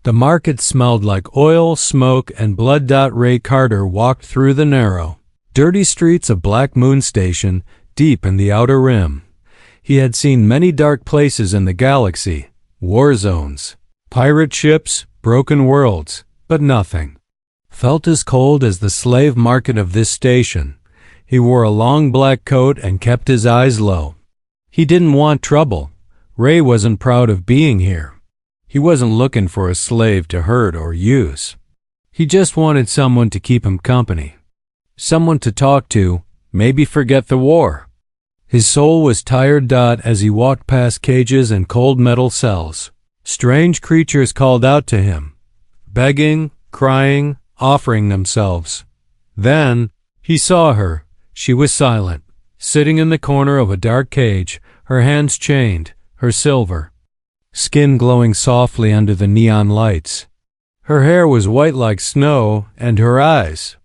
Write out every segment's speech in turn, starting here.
The market smelled like oil, smoke, and blood. Ray Carter walked through the narrow, dirty streets of Black Moon Station, deep in the outer rim. He had seen many dark places in the galaxy, war zones, pirate ships, broken worlds, but nothing felt as cold as the slave market of this station. He wore a long black coat and kept his eyes low. He didn't want trouble. Ray wasn't proud of being here. He wasn't looking for a slave to hurt or use. He just wanted someone to keep him company. Someone to talk to, maybe forget the war. His soul was tired. As he walked past cages and cold metal cells, strange creatures called out to him, begging, crying, offering themselves. Then he saw her. She was silent, sitting in the corner of a dark cage, her hands chained, her silver skin glowing softly under the neon lights. Her hair was white like snow, and her eyes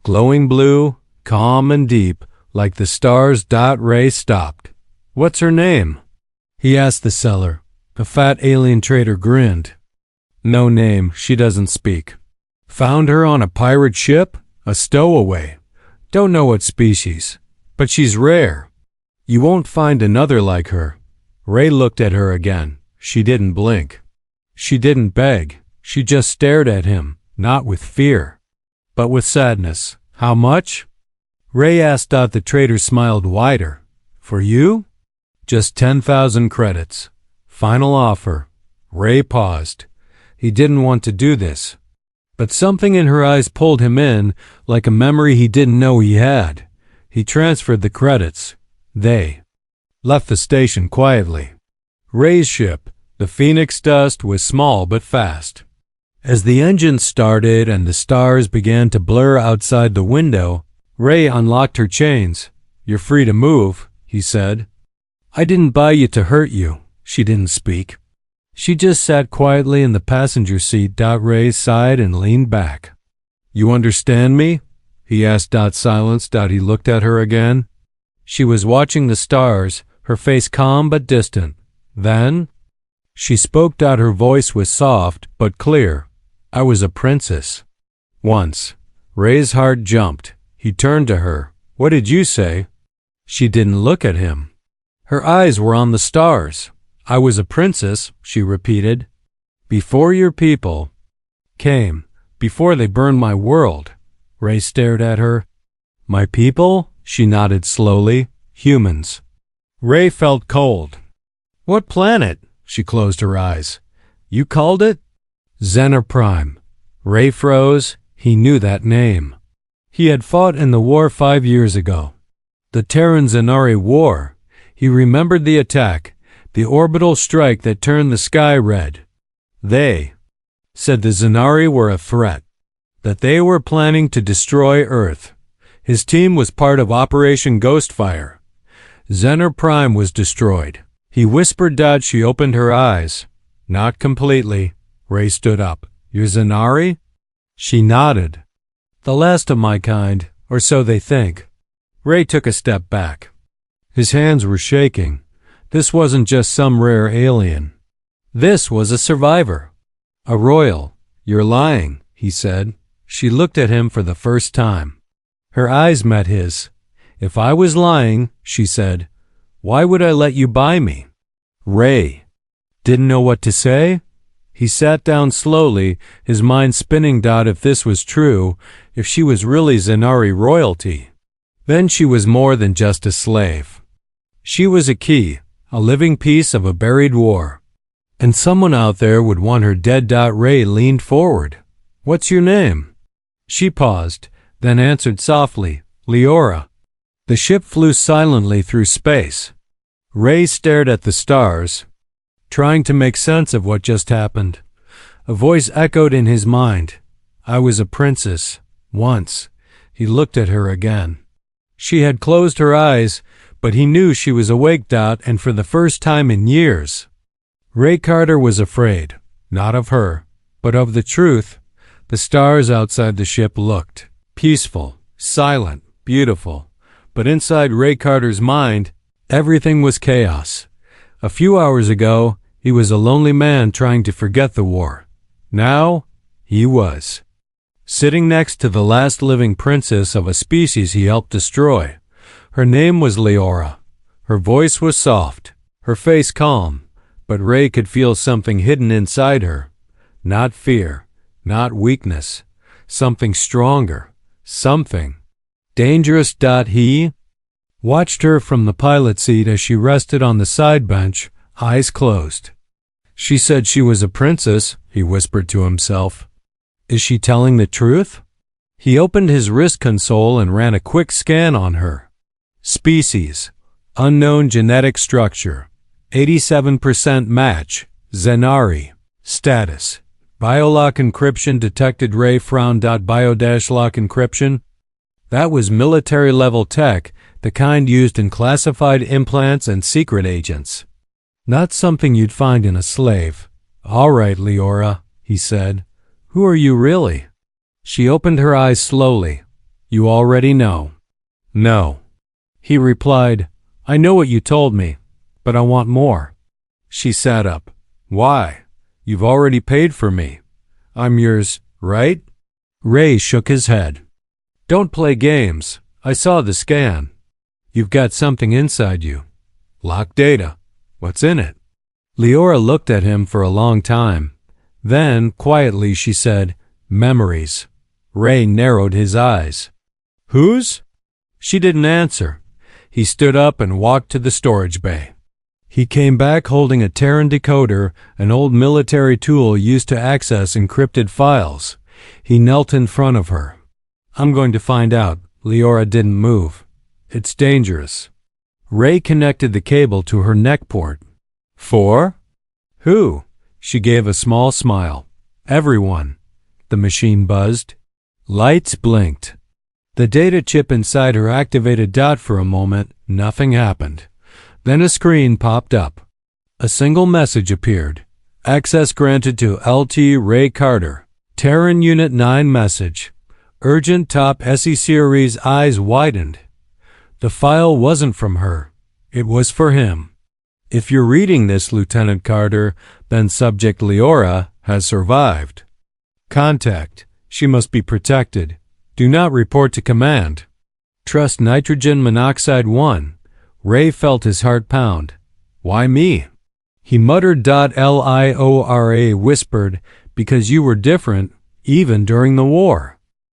glowing blue, calm and deep, like the stars. Ray stopped. "What's her name?" he asked the seller. The fat alien trader grinned. "No name, she doesn't speak. Found her on a pirate ship, a stowaway. Don't know what species, but she's rare. You won't find another like her." Ray looked at her again. She didn't blink. She didn't beg. She just stared at him, not with fear, but with sadness. "How much?" Ray asked. The trader smiled wider. "For you? Just 10,000 credits. Final offer." Ray paused. He didn't want to do this, but something in her eyes pulled him in, like a memory he didn't know he had. He transferred the credits. They left the station quietly. Ray's ship, the Phoenix Dust, was small but fast. As the engine started and the stars began to blur outside the window, Ray unlocked her chains. "You're free to move," he said. "I didn't buy you to hurt you." She didn't speak. She just sat quietly in the passenger seat. Ray sighed and leaned back. "You understand me?" he asked. Silenced. He looked at her again. She was watching the stars, her face calm but distant. Then she spoke. Her voice was soft but clear. "I was a princess once." Ray's heart jumped. He turned to her. "What did you say?" She didn't look at him. Her eyes were on the stars. "I was a princess," she repeated, "before your people came, before they burned my world." Ray stared at her. "My people?" She nodded slowly. "Humans." Ray felt cold. "What planet?" She closed her eyes. "You called it?" Zener Prime. Ray froze. He knew that name. He had fought in the war 5 years ago. The Terran-Zenari War. He remembered the attack, the orbital strike that turned the sky red. They said the Zenari were a threat, that they were planning to destroy Earth. His team was part of Operation Ghostfire. Zener Prime was destroyed. He whispered. She opened her eyes. "Not completely." Ray stood up. "You're Zenari?" She nodded. "The last of my kind, or so they think." Ray took a step back. His hands were shaking. This wasn't just some rare alien. This was a survivor. A royal. "You're lying," he said. She looked at him for the first time. Her eyes met his. "If I was lying," she said, "why would I let you buy me?" Ray didn't know what to say. He sat down slowly, his mind spinning. If this was true, if she was really Zenari royalty, then she was more than just a slave. She was a key, a living piece of a buried war. And someone out there would want her dead. Ray leaned forward. "What's your name?" She paused, then answered softly, "Leora." The ship flew silently through space. Ray stared at the stars, trying to make sense of what just happened. A voice echoed in his mind. "I was a princess once." He looked at her again. She had closed her eyes, but he knew she was awake. And for the first time in years, Ray Carter was afraid, not of her, but of the truth. The stars outside the ship looked peaceful, silent, beautiful. But inside Ray Carter's mind, everything was chaos. A few hours ago, he was a lonely man trying to forget the war. Now, he was sitting next to the last living princess of a species he helped destroy. Her name was Leora. Her voice was soft, her face calm, but Ray could feel something hidden inside her. Not fear, not weakness, something stronger, something dangerous. He watched her from the pilot seat as she rested on the side bench, eyes closed. She said she was a princess, he whispered to himself. Is she telling the truth? He opened his wrist console and ran a quick scan on her. Species: unknown genetic structure. 87% match. Zenari. Status: biolock encryption detected. Ray frowned. Bio-lock encryption? That was military-level tech, the kind used in classified implants and secret agents. Not something you'd find in a slave. All right, Leora, he said. Who are you really? She opened her eyes slowly. You already know. No. He replied, I know what you told me, but I want more. She sat up. Why? You've already paid for me. I'm yours, right? Ray shook his head. Don't play games. I saw the scan. You've got something inside you. Locked data. What's in it? Leora looked at him for a long time. Then, quietly, she said, Memories. Ray narrowed his eyes. Whose? She didn't answer. He stood up and walked to the storage bay. He came back holding a Terran decoder, an old military tool used to access encrypted files. He knelt in front of her. I'm going to find out. Leora didn't move. It's dangerous. Ray connected the cable to her neck port. For? Who? She gave a small smile. Everyone. The machine buzzed. Lights blinked. The data chip inside her activated. For a moment, nothing happened. Then a screen popped up. A single message appeared. Access granted to LT Ray Carter. Terran Unit 9 message. Urgent top SE series. Eyes widened. The file wasn't from her. It was for him. If you're reading this, Lieutenant Carter, then Subject Leora has survived. Contact. She must be protected. Do not report to command. Trust nitrogen monoxide 1. Ray felt his heart pound. Why me? He muttered. Liora whispered, because you were different, even during the war.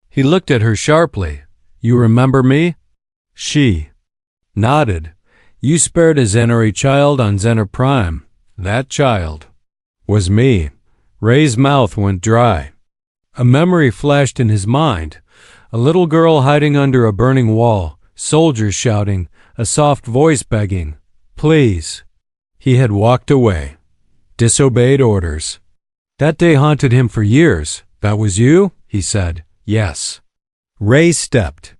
He looked at her sharply. You remember me? She nodded. You spared a Zenari child on Zener Prime. That child was me. Ray's mouth went dry. A memory flashed in his mind. A little girl hiding under a burning wall, soldiers shouting, a soft voice begging, please. He had walked away. Disobeyed orders. That day haunted him for years. That was you? He said. Yes. Ray stepped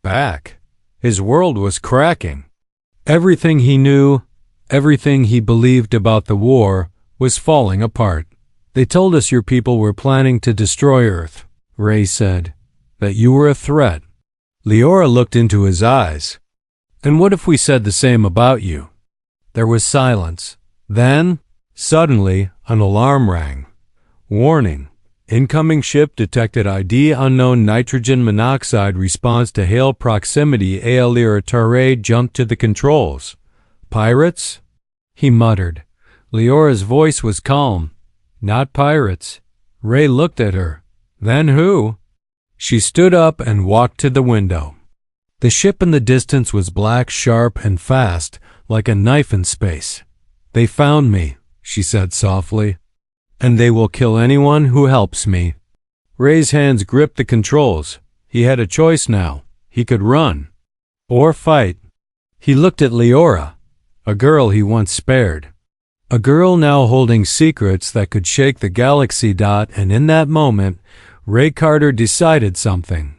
back. His world was cracking. Everything he knew, everything he believed about the war, was falling apart. They told us your people were planning to destroy Earth, Ray said. That you were a threat. Leora looked into his eyes. And what if we said the same about you? There was silence. Then, suddenly, an alarm rang. Warning. Incoming ship detected ID unknown nitrogen monoxide response to hail proximity. Leora Tare jumped to the controls. Pirates? He muttered. Leora's voice was calm. Not pirates. Ray looked at her. Then who? She stood up and walked to the window. The ship in the distance was black, sharp, and fast, like a knife in space. They found me, she said softly. And they will kill anyone who helps me. Ray's hands gripped the controls. He had a choice now. He could run. Or fight. He looked at Leora, a girl he once spared. A girl now holding secrets that could shake the galaxy. And in that moment, Ray Carter decided something.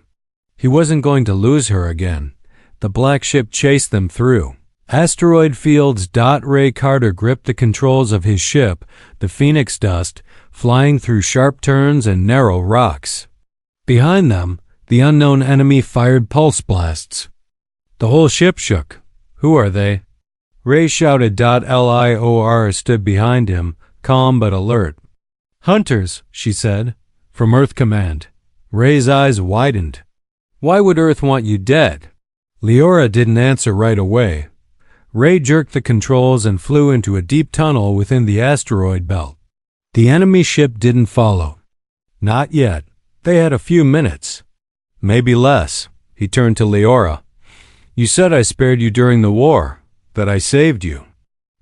He wasn't going to lose her again. The black ship chased them through asteroid fields. Ray Carter gripped the controls of his ship, the Phoenix Dust, flying through sharp turns and narrow rocks. Behind them, the unknown enemy fired pulse blasts. The whole ship shook. Who are they? Ray shouted. Lior stood behind him, calm but alert. Hunters, she said, from Earth Command. Ray's eyes widened. Why would Earth want you dead? Leora didn't answer right away. Ray jerked the controls and flew into a deep tunnel within the asteroid belt. The enemy ship didn't follow. Not yet. They had a few minutes. Maybe less. He turned to Leora. You said I spared you during the war, that I saved you.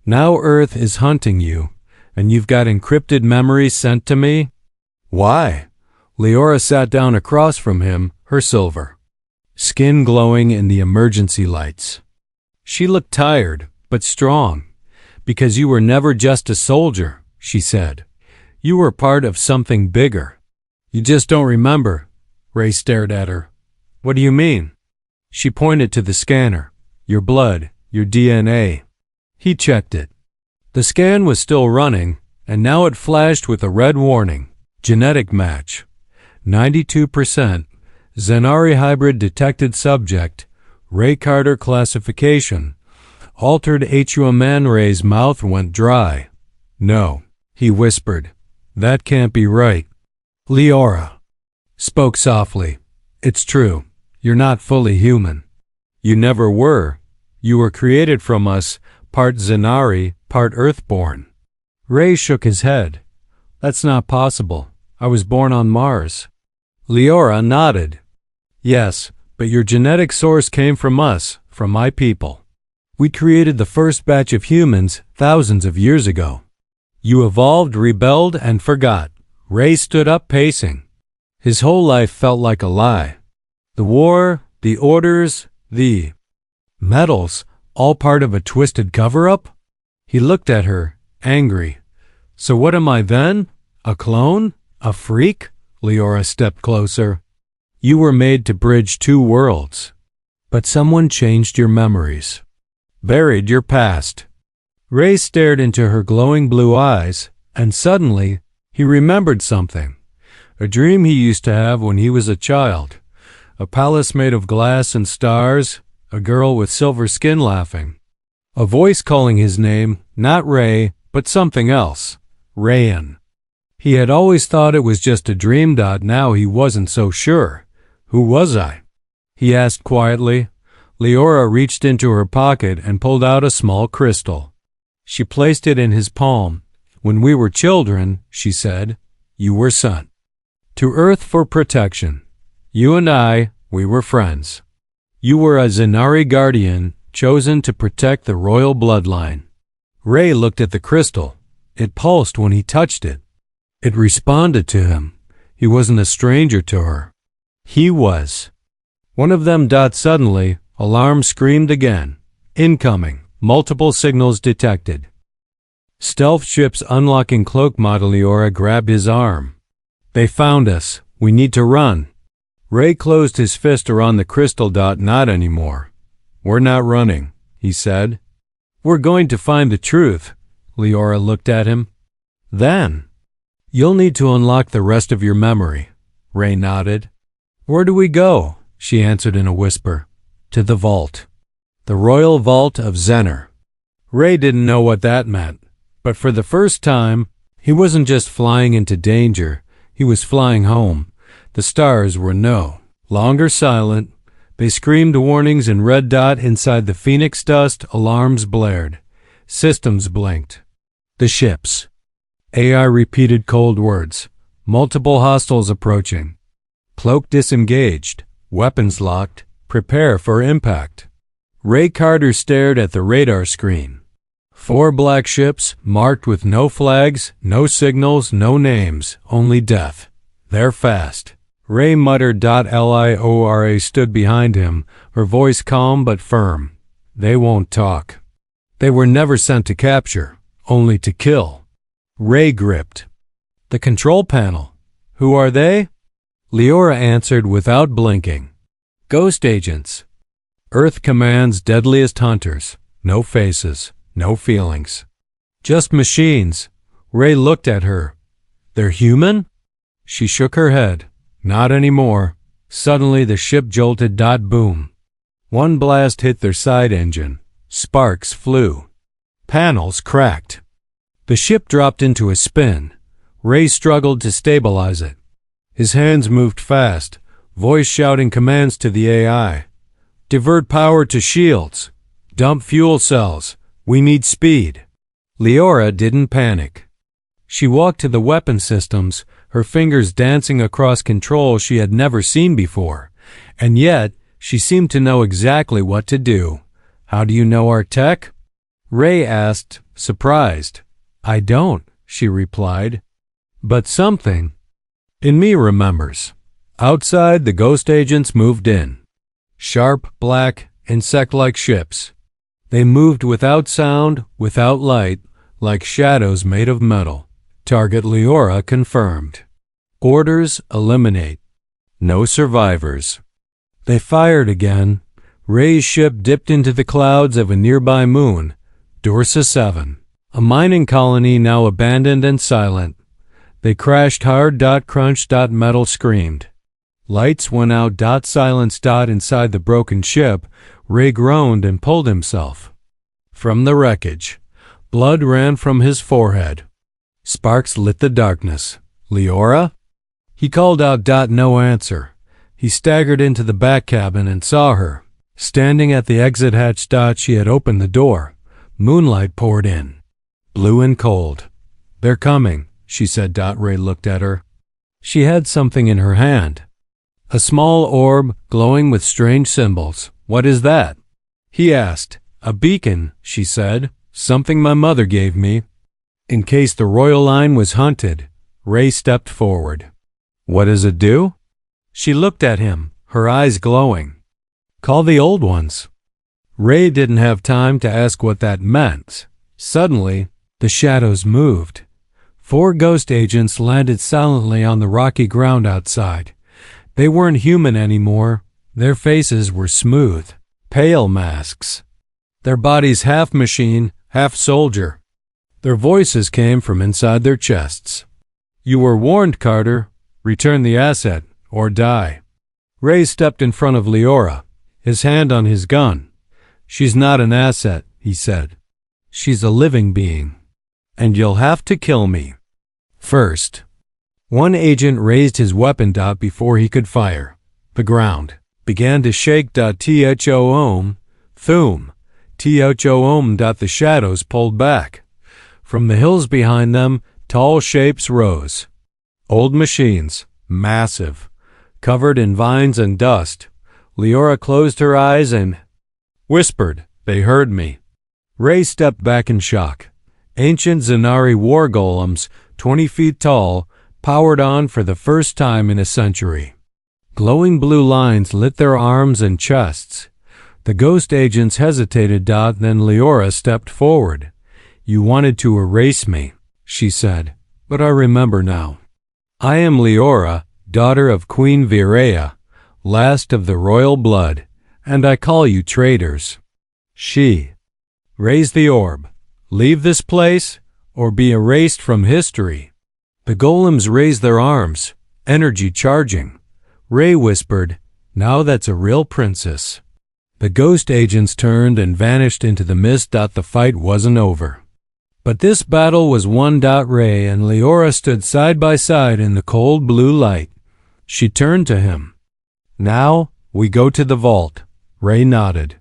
Now Earth is hunting you, and you've got encrypted memories sent to me? Why? Leora sat down across from him, her silver skin glowing in the emergency lights. She looked tired, but strong. Because you were never just a soldier, she said. You were part of something bigger. You just don't remember. Ray stared at her. What do you mean? She pointed to the scanner. Your blood, your DNA. He checked it. The scan was still running, and now it flashed with a red warning. Genetic match. 92%. Zenari hybrid detected subject. Ray Carter classification. Altered HFY. Ray's mouth went dry. No, he whispered. That can't be right. Leora spoke softly. It's true. You're not fully human. You never were. You were created from us, part Zenari, part Earthborn. Ray shook his head. That's not possible. I was born on Mars. Leora nodded. Yes, but your genetic source came from us, from my people. We created the first batch of humans thousands of years ago. You evolved, rebelled, and forgot. Ray stood up pacing. His whole life felt like a lie. The war, the orders, the medals, all part of a twisted cover-up? He looked at her, angry. So what am I then? A clone? A freak? Leora stepped closer. You were made to bridge two worlds. But someone changed your memories. Buried your past. Ray stared into her glowing blue eyes, and suddenly he remembered something. A dream he used to have when he was a child. A palace made of glass and stars, a girl with silver skin laughing. A voice calling his name, not Ray, but something else. Rayan. He had always thought it was just a dream. Now he wasn't so sure. Who was I? He asked quietly. Leora reached into her pocket and pulled out a small crystal. She placed it in his palm. When we were children, she said, you were sent to Earth for protection. You and I, we were friends. You were a Zenari guardian, chosen to protect the royal bloodline. Ray looked at the crystal. It pulsed when he touched it. It responded to him. He wasn't a stranger to her. He was. One of them. Suddenly, alarm screamed again. Incoming. Multiple signals detected. Stealth ship's unlocking cloak. Leora grabbed his arm. They found us. We need to run. Ray closed his fist around the crystal. Not anymore. We're not running, he said. We're going to find the truth. Leora looked at him. Then, you'll need to unlock the rest of your memory. Ray nodded. Where do we go? She answered in a whisper. To the vault. The royal vault of Zener. Ray didn't know what that meant, but for the first time, he wasn't just flying into danger, he was flying home. The stars were no longer silent. They screamed warnings in red. Inside the phoenix dust, alarms blared. Systems blinked. The ships. AI repeated cold words. Multiple hostiles approaching. Cloak disengaged. Weapons locked. Prepare for impact. Ray Carter stared at the radar screen. 4 black ships, marked with no flags, no signals, no names, only death. They're fast. Ray muttered. Leora stood behind him, her voice calm but firm. They won't talk. They were never sent to capture, only to kill. Ray gripped the control panel. Who are they? Leora answered without blinking. Ghost agents. Earth Command's deadliest hunters. No faces, no feelings. Just machines. Ray looked at her. They're human? She shook her head. Not anymore. Suddenly the ship jolted. Boom. One blast hit their side engine. Sparks flew. Panels cracked. The ship dropped into a spin. Ray struggled to stabilize it. His hands moved fast, voice shouting commands to the AI. Divert power to shields. Dump fuel cells. We need speed. Leora didn't panic. She walked to the weapon systems, her fingers dancing across controls she had never seen before. And yet, she seemed to know exactly what to do. How do you know our tech? Ray asked, surprised. I don't, she replied. But something in me remembers. Outside, the ghost agents moved in. Sharp, black, insect-like ships. They moved without sound, without light, like shadows made of metal. Target Leora confirmed. Orders eliminate. No survivors. They fired again. Ray's ship dipped into the clouds of a nearby moon, Dorsa 7. A mining colony now abandoned and silent. They crashed hard. Crunch. Metal screamed. Lights went out. Silence. Inside the broken ship, Ray groaned and pulled himself from the wreckage. Blood ran from his forehead. Sparks lit the darkness. Leora? He called out. No answer. He staggered into the back cabin and saw her, standing at the exit hatch. She had opened the door. Moonlight poured in, blue and cold. They're coming, she said. Ray looked at her. She had something in her hand. A small orb glowing with strange symbols. What is that? He asked. A beacon, she said. Something my mother gave me. In case the royal line was hunted. Ray stepped forward. What does it do? She looked at him, her eyes glowing. Call the old ones. Ray didn't have time to ask what that meant. Suddenly, the shadows moved. 4 ghost agents landed silently on the rocky ground outside. They weren't human anymore. Their faces were smooth, pale masks. Their bodies half machine, half soldier. Their voices came from inside their chests. You were warned, Carter. Return the asset, or die. Ray stepped in front of Leora, his hand on his gun. She's not an asset, he said. She's a living being. And you'll have to kill me. First. One agent raised his weapon. Before he could fire. The ground began to shake. Thom. Thum. Thom. The shadows pulled back. From the hills behind them, tall shapes rose. Old machines, massive, covered in vines and dust. Leora closed her eyes and whispered. They heard me. Ray stepped back in shock. Ancient Zanari war golems, 20 feet tall, powered on for the first time in a century. Glowing blue lines lit their arms and chests. The ghost agents hesitated. Then Leora stepped forward. You wanted to erase me, she said, but I remember now. I am Leora, daughter of Queen Virea, last of the royal blood, and I call you traitors. She. Raise the orb. Leave this place, or be erased from history. The golems raised their arms, energy charging. Ray whispered, now that's a real princess. The ghost agents turned and vanished into the mist. The fight wasn't over. But this battle was won. Ray and Leora stood side by side in the cold blue light. She turned to him. Now, we go to the vault. Ray nodded.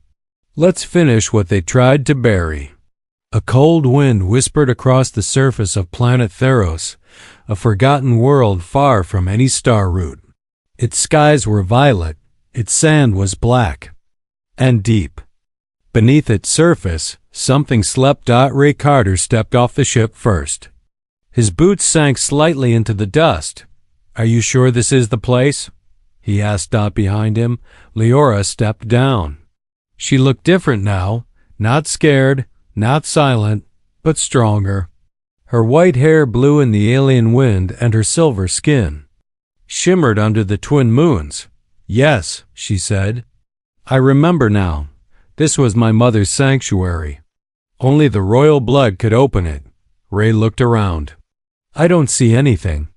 Let's finish what they tried to bury. A cold wind whispered across the surface of planet Theros, a forgotten world far from any star route. Its skies were violet, its sand was black and deep. Beneath its surface, something slept. Ray Carter stepped off the ship first. His boots sank slightly into the dust. Are you sure this is the place? He asked. Behind him, Leora stepped down. She looked different now, not scared, not silent, but stronger. Her white hair blew in the alien wind, and her silver skin shimmered under the twin moons. Yes, she said. I remember now. This was my mother's sanctuary. Only the royal blood could open it. Ray looked around. I don't see anything.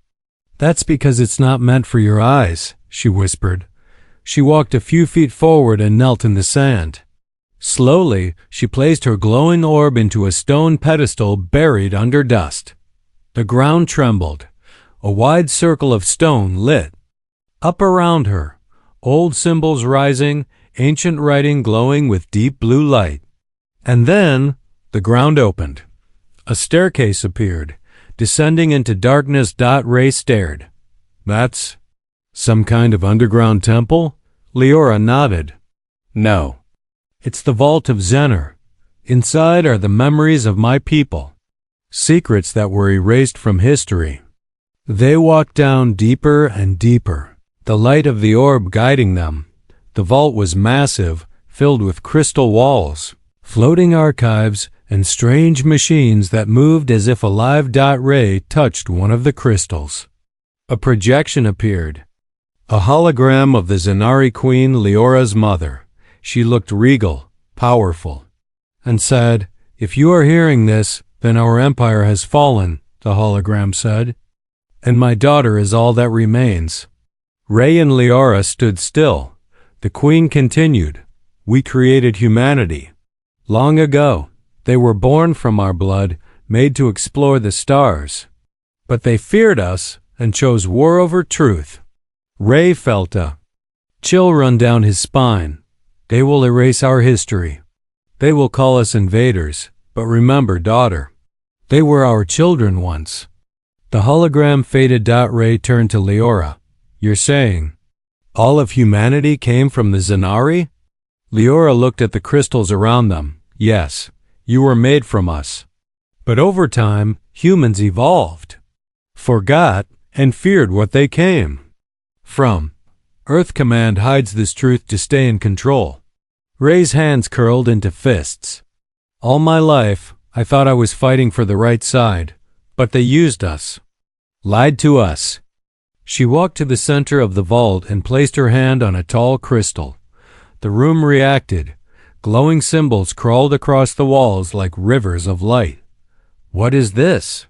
That's because it's not meant for your eyes, she whispered. She walked a few feet forward and knelt in the sand. Slowly, she placed her glowing orb into a stone pedestal buried under dust. The ground trembled. A wide circle of stone lit up around her, old symbols rising, ancient writing glowing with deep blue light. And then the ground opened. A staircase appeared, descending into darkness. Ray stared. That's some kind of underground temple? Leora nodded. No. It's the vault of Zener. Inside are the memories of my people, secrets that were erased from history. They walked down deeper and deeper, the light of the orb guiding them. The vault was massive, filled with crystal walls, floating archives, and strange machines that moved as if alive. Ray touched one of the crystals. A projection appeared, a hologram of the Zenari queen, Leora's mother. She looked regal, powerful, and said, "If you are hearing this, then our empire has fallen," the hologram said, "and my daughter is all that remains." Ray and Leora stood still. The queen continued, "We created humanity. Long ago, they were born from our blood, made to explore the stars. But they feared us and chose war over truth." Ray felt a chill run down his spine. They will erase our history. They will call us invaders, but remember, daughter, they were our children once. The hologram faded. Ray turned to Leora. "You're saying all of humanity came from the Zenari?" Leora looked at the crystals around them. "Yes, you were made from us. But over time, humans evolved, forgot, and feared what they came from. Earth Command hides this truth to stay in control." Ray's hands curled into fists. "All my life, I thought I was fighting for the right side, but they used us, lied to us." She walked to the center of the vault and placed her hand on a tall crystal. The room reacted. Glowing symbols crawled across the walls like rivers of light. "What is this?"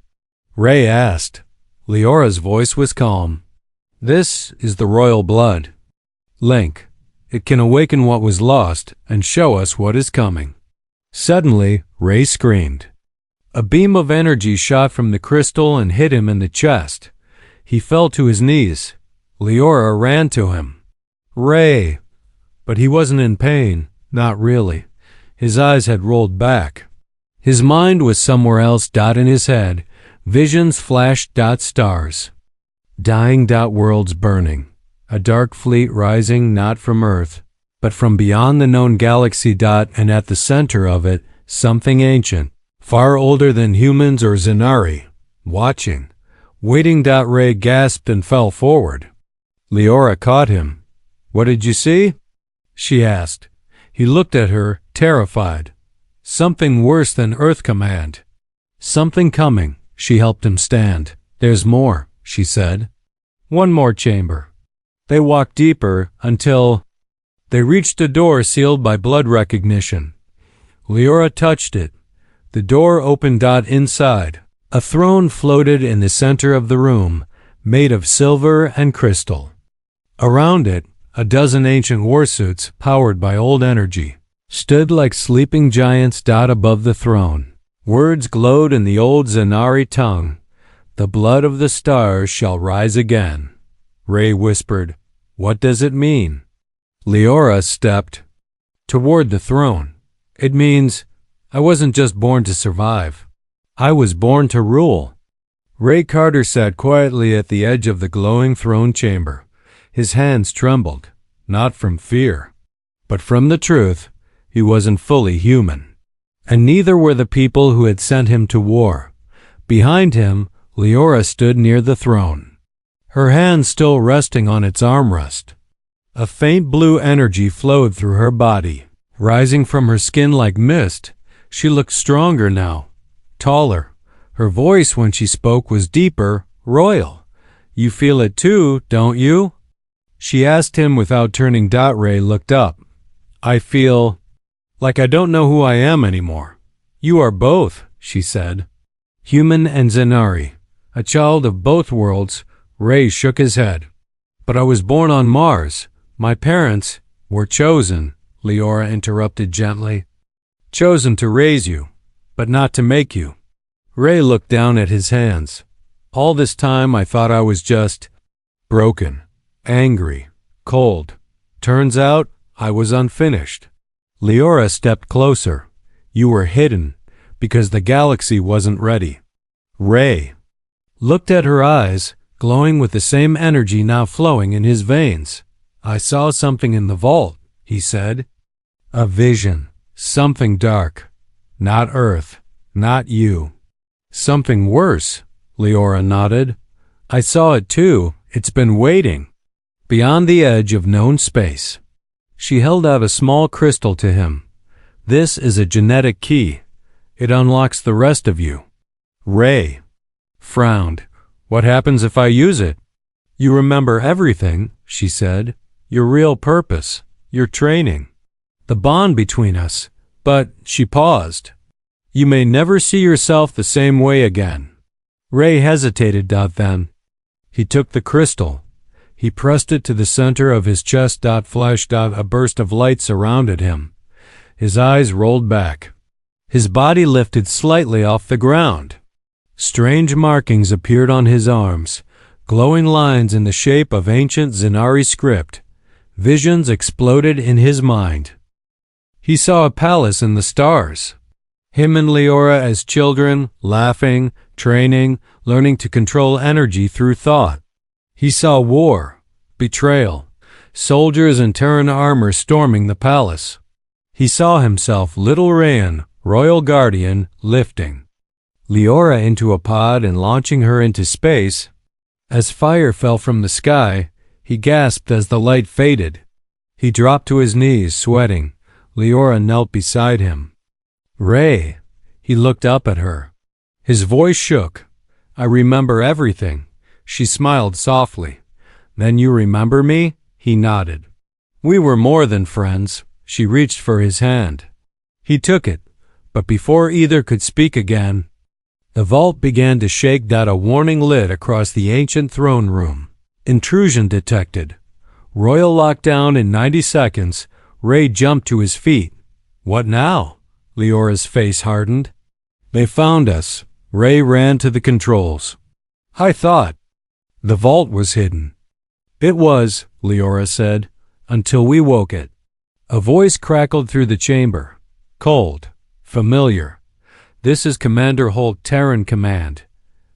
Ray asked. Leora's voice was calm. "This is the royal blood. Link. It can awaken what was lost and show us what is coming." Suddenly, Ray screamed. A beam of energy shot from the crystal and hit him in the chest. He fell to his knees. Leora ran to him. "Ray!" But he wasn't in pain, not really. His eyes had rolled back. His mind was somewhere else. In his head, visions flashed. Stars. Dying. Worlds burning. A dark fleet rising not from Earth, but from beyond the known galaxy. And at the center of it, something ancient, far older than humans or Zenari, watching, waiting. Ray gasped and fell forward. Leora caught him. "What did you see?" she asked. He looked at her, terrified. "Something worse than Earth Command. Something coming." She helped him stand. "There's more," she said. "One more chamber." They walked deeper until they reached a door sealed by blood recognition. Leora touched it. The door opened. Inside, a throne floated in the center of the room, made of silver and crystal. Around it, a dozen ancient warsuits, powered by old energy, stood like sleeping giants. Above the throne, words glowed in the old Zenari tongue. "The blood of the stars shall rise again." Ray whispered, "What does it mean?" Leora stepped toward the throne. "It means I wasn't just born to survive. I was born to rule." Ray Carter sat quietly at the edge of the glowing throne chamber. His hands trembled, not from fear, but from the truth. He wasn't fully human. And neither were the people who had sent him to war. Behind him, Leora stood near the throne, her hand still resting on its armrest. A faint blue energy flowed through her body, rising from her skin like mist. She looked stronger now, taller. Her voice when she spoke was deeper, royal. "You feel it too, don't you?" she asked him without turning. Ray looked up. "I feel like I don't know who I am anymore." "You are both," she said. "Human and Zenari, a child of both worlds." Ray shook his head. "But I was born on Mars. My parents were chosen," Leora interrupted gently. "Chosen to raise you, but not to make you." Ray looked down at his hands. All this time I thought I was just broken, angry, cold. Turns out I was unfinished. Leora stepped closer. You were hidden because the galaxy wasn't ready. Ray looked at her eyes, glowing with the same energy now flowing in his veins. I saw something in the vault, he said. A vision, something dark. Not Earth, not you. Something worse, Leora nodded. I saw it too. It's been waiting. Beyond the edge of known space. She held out a small crystal to him. This is a genetic key. It unlocks the rest of you. Ray frowned. What happens if I use it? You remember everything, she said. Your real purpose, your training, the bond between us. But she paused. You may never see yourself the same way again. Ray hesitated. Then he took the crystal. He pressed it to the center of his chest. Flash. A burst of light surrounded him. His eyes rolled back. His body lifted slightly off the ground. Strange markings appeared on his arms, glowing lines in the shape of ancient Zenari script. Visions exploded in his mind. He saw a palace in the stars. Him and Leora as children, laughing, training, learning to control energy through thought. He saw war, betrayal, soldiers in Terran armor storming the palace. He saw himself, little Rayan, royal guardian, lifting Leora into a pod and launching her into space. As fire fell from the sky, he gasped as the light faded. He dropped to his knees, sweating. Leora knelt beside him. Ray, he looked up at her. His voice shook. I remember everything. She smiled softly. Then you remember me? He nodded. We were more than friends. She reached for his hand. He took it, but before either could speak again, the vault began to shake. A warning lit across the ancient throne room. Intrusion detected. Royal lockdown in 90 seconds. Ray jumped to his feet. What now? Leora's face hardened. They found us. Ray ran to the controls. I thought the vault was hidden. It was, Leora said, until we woke it. A voice crackled through the chamber. Cold. Familiar. This is Commander Holt, Terran Command.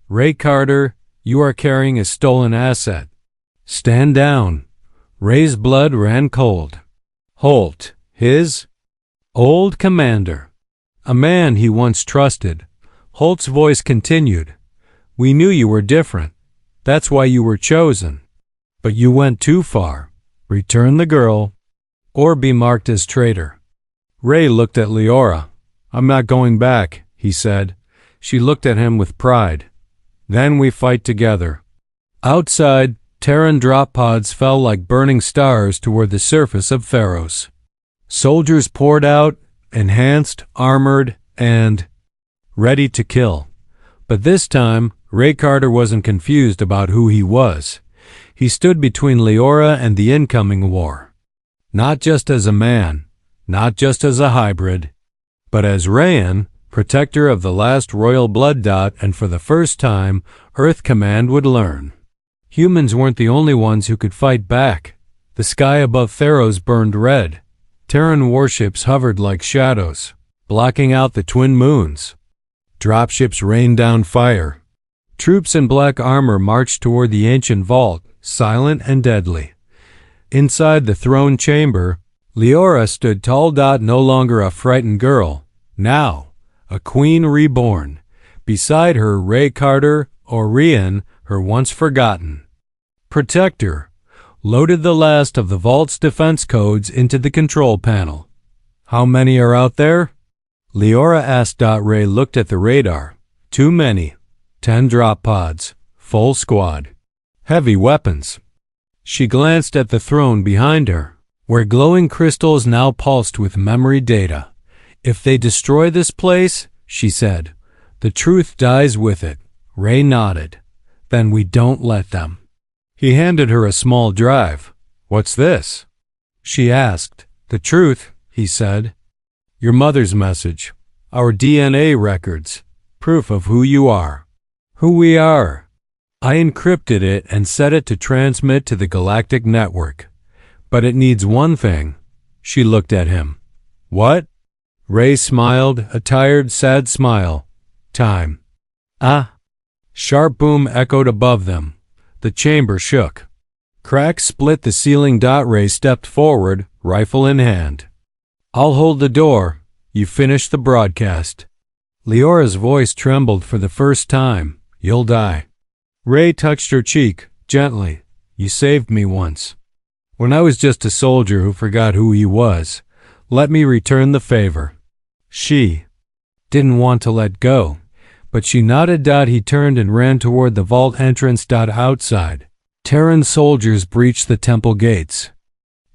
Ray Carter, you are carrying a stolen asset. Stand down. Ray's blood ran cold. Holt, his old commander. A man he once trusted. Holt's voice continued. We knew you were different. That's why you were chosen. But you went too far. Return the girl, or be marked as traitor. Ray looked at Leora. I'm not going back, he said. She looked at him with pride. Then we fight together. Outside, Terran drop pods fell like burning stars toward the surface of Theros. Soldiers poured out, enhanced, armored, and ready to kill. But this time, Ray Carter wasn't confused about who he was. He stood between Leora and the incoming war. Not just as a man, not just as a hybrid, but as Rayan, protector of the last royal blood. And for the first time, Earth Command would learn. Humans weren't the only ones who could fight back. The sky above Theros burned red. Terran warships hovered like shadows, blocking out the twin moons. Dropships rained down fire. Troops in black armor marched toward the ancient vault, silent and deadly. Inside the throne chamber, Leora stood tall. No longer a frightened girl, now a queen reborn. Beside her, Ray Carter, Orion, her once forgotten protector, loaded the last of the vault's defense codes into the control panel. How many are out there? Leora asked. Ray looked at the radar. Too many. 10 drop pods. Full squad. Heavy weapons. She glanced at the throne behind her, where glowing crystals now pulsed with memory data. If they destroy this place, she said, the truth dies with it. Ray nodded. Then we don't let them. He handed her a small drive. What's this? She asked. The truth, he said. Your mother's message. Our DNA records. Proof of who you are. Who we are. I encrypted it and set it to transmit to the galactic network. But it needs one thing." She looked at him. "What?" Ray smiled, a tired, sad smile. "Time." "Ah." Sharp boom echoed above them. The chamber shook. Cracks split the ceiling. Ray stepped forward, rifle in hand. "I'll hold the door. You finish the broadcast." Leora's voice trembled for the first time. "You'll die." Ray touched her cheek, gently. "You saved me once. When I was just a soldier who forgot who he was. Let me return the favor." She didn't want to let go, but she nodded. He turned and ran toward the vault entrance. Outside, Terran soldiers breached the temple gates.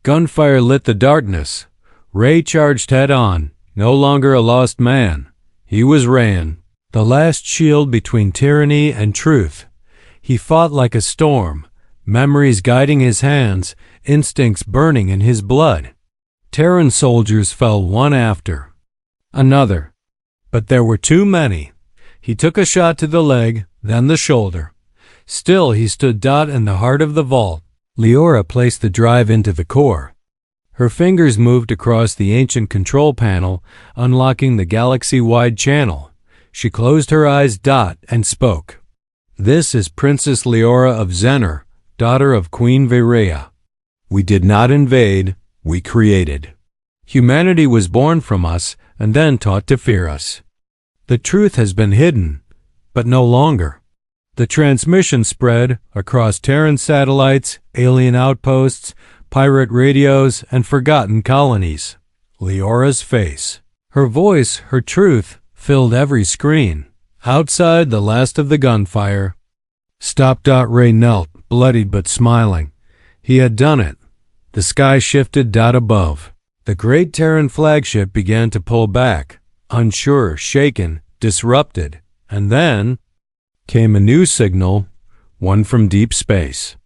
Gunfire lit the darkness. Ray charged head-on, no longer a lost man. He was Rayan, the last shield between tyranny and truth. He fought like a storm, memories guiding his hands, instincts burning in his blood. Terran soldiers fell one after another, but there were too many. He took a shot to the leg, then the shoulder. Still he stood. In the heart of the vault, Leora placed the drive into the core. Her fingers moved across the ancient control panel, unlocking the galaxy-wide channel. She closed her eyes. And spoke. "This is Princess Leora of Zener, daughter of Queen Virea. We did not invade, we created. Humanity was born from us and then taught to fear us. The truth has been hidden, but no longer." The transmission spread across Terran satellites, alien outposts, pirate radios, and forgotten colonies. Leora's face, her voice, her truth, filled every screen. Outside, the last of the gunfire stopped. Ray knelt, bloodied but smiling. He had done it. The sky shifted. Above, the great Terran flagship began to pull back, unsure, shaken, disrupted. And then came a new signal, one from deep space.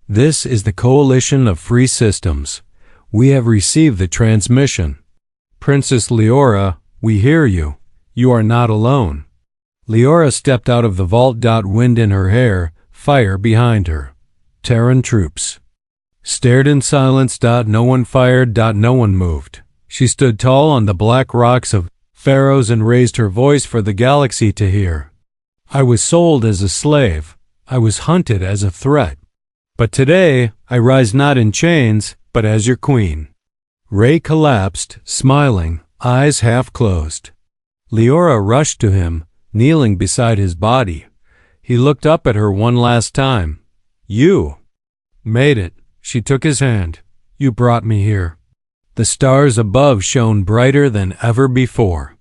"This is the Coalition of Free Systems. We have received the transmission. Princess Leora, we hear you. You are not alone." Leora stepped out of the vault. Wind in her hair, fire behind her. Terran troops stared in silence. No one fired. No one moved. She stood tall on the black rocks of Pharaohs and raised her voice for the galaxy to hear. "I was sold as a slave. I was hunted as a threat. But today I rise not in chains, but as your queen." Ray collapsed, smiling, eyes half closed. Leora rushed to him, kneeling beside his body. He looked up at her one last time. "You made it." She took his hand. "You brought me here." The stars above shone brighter than ever before.